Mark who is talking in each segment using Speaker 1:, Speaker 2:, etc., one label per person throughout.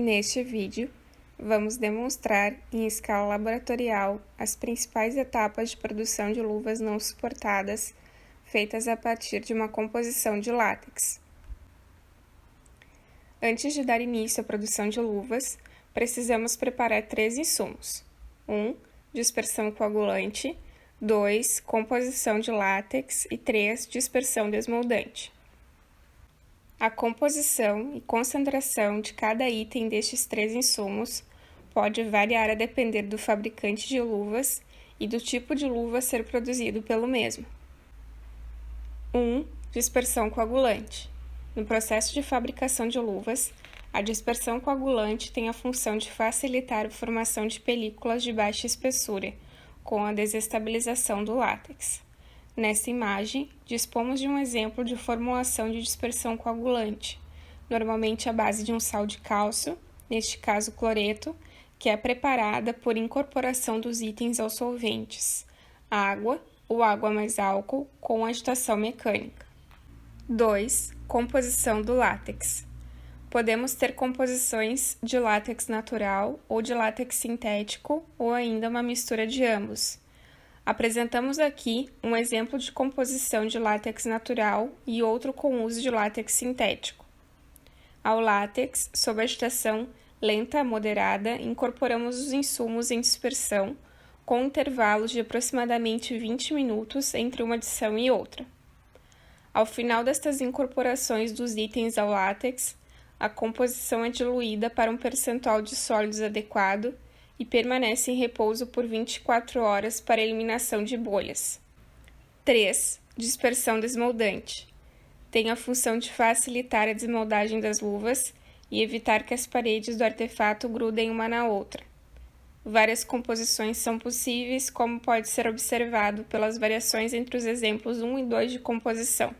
Speaker 1: Neste vídeo, vamos demonstrar em escala laboratorial as principais etapas de produção de luvas não suportadas feitas a partir de uma composição de látex. Antes de dar início à produção de luvas, precisamos preparar 3 insumos: 1. Dispersão coagulante, 2. Composição de látex e 3. Dispersão desmoldante. A composição e concentração de cada item destes 3 insumos pode variar a depender do fabricante de luvas e do tipo de luva a ser produzido pelo mesmo. 1. Dispersão coagulante. No processo de fabricação de luvas, a dispersão coagulante tem a função de facilitar a formação de películas de baixa espessura, com a desestabilização do látex. Nesta imagem, dispomos de um exemplo de formulação de dispersão coagulante, normalmente à base de um sal de cálcio, neste caso cloreto, que é preparada por incorporação dos itens aos solventes, água ou água mais álcool com agitação mecânica. 2. Composição do látex. Podemos ter composições de látex natural ou de látex sintético ou ainda uma mistura de ambos. Apresentamos aqui um exemplo de composição de látex natural e outro com uso de látex sintético. Ao látex, sob agitação lenta a moderada, incorporamos os insumos em dispersão, com intervalos de aproximadamente 20 minutos entre uma adição e outra. Ao final destas incorporações dos itens ao látex, a composição é diluída para um percentual de sólidos adequado e permanece em repouso por 24 horas para eliminação de bolhas. 3. Dispersão desmoldante. Tem a função de facilitar a desmoldagem das luvas e evitar que as paredes do artefato grudem uma na outra. Várias composições são possíveis, como pode ser observado pelas variações entre os exemplos 1 e 2 de composição.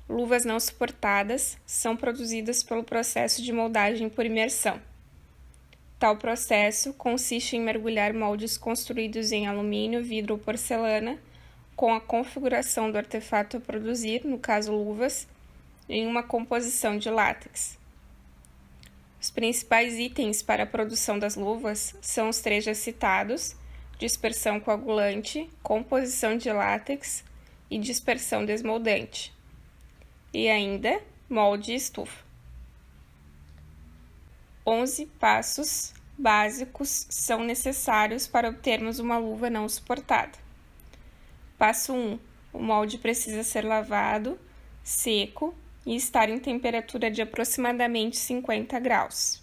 Speaker 1: Luvas não suportadas são produzidas pelo processo de moldagem por imersão. Tal processo consiste em mergulhar moldes construídos em alumínio, vidro ou porcelana, com a configuração do artefato a produzir, no caso luvas, em uma composição de látex. Os principais itens para a produção das luvas são os 3 já citados: dispersão coagulante, composição de látex e dispersão desmoldante. E ainda, molde e estufa. 11 passos básicos são necessários para obtermos uma luva não suportada. Passo 1. O molde precisa ser lavado, seco e estar em temperatura de aproximadamente 50 graus.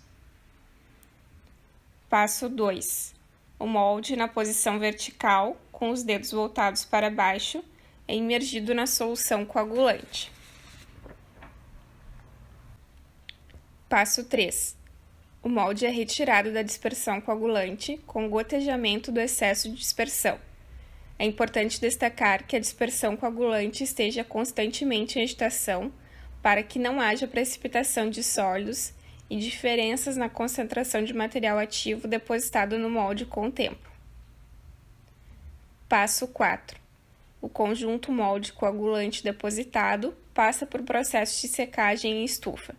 Speaker 1: Passo 2. O molde na posição vertical, com os dedos voltados para baixo, é imergido na solução coagulante. Passo 3. O molde é retirado da dispersão coagulante com gotejamento do excesso de dispersão. É importante destacar que a dispersão coagulante esteja constantemente em agitação para que não haja precipitação de sólidos e diferenças na concentração de material ativo depositado no molde com o tempo. Passo 4. O conjunto molde coagulante depositado passa por processo de secagem em estufa.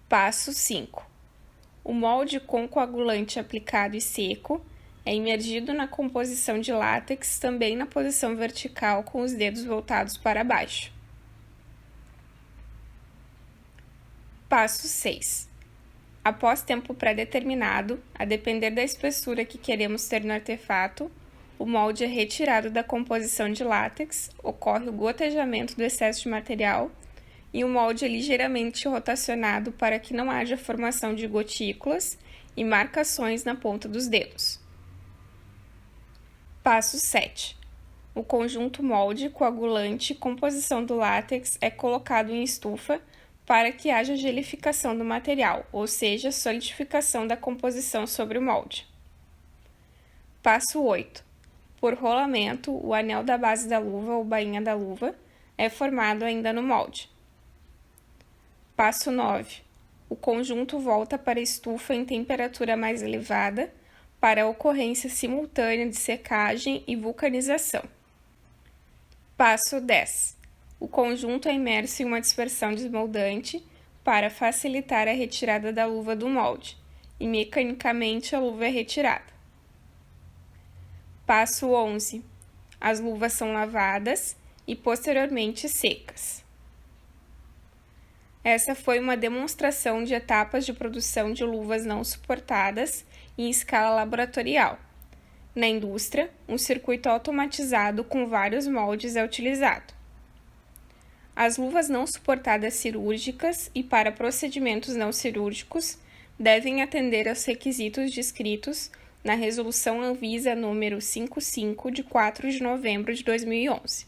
Speaker 1: Passo 5. O molde com coagulante aplicado e seco é imergido na composição de látex, também na posição vertical com os dedos voltados para baixo. Passo 6. Após tempo pré-determinado, a depender da espessura que queremos ter no artefato, o molde é retirado da composição de látex, ocorre o gotejamento do excesso de material e o molde é ligeiramente rotacionado para que não haja formação de gotículas e marcações na ponta dos dedos. Passo 7. O conjunto molde, coagulante e composição do látex é colocado em estufa para que haja gelificação do material, ou seja, solidificação da composição sobre o molde. Passo 8. Por rolamento, o anel da base da luva ou bainha da luva é formado ainda no molde. Passo 9. O conjunto volta para a estufa em temperatura mais elevada para a ocorrência simultânea de secagem e vulcanização. Passo 10. O conjunto é imerso em uma dispersão desmoldante para facilitar a retirada da luva do molde, e mecanicamente a luva é retirada. Passo 11. As luvas são lavadas e posteriormente secas. Essa foi uma demonstração de etapas de produção de luvas não suportadas em escala laboratorial. Na indústria, um circuito automatizado com vários moldes é utilizado. As luvas não suportadas cirúrgicas e para procedimentos não cirúrgicos devem atender aos requisitos descritos na Resolução Anvisa número 55, de 4 de novembro de 2011.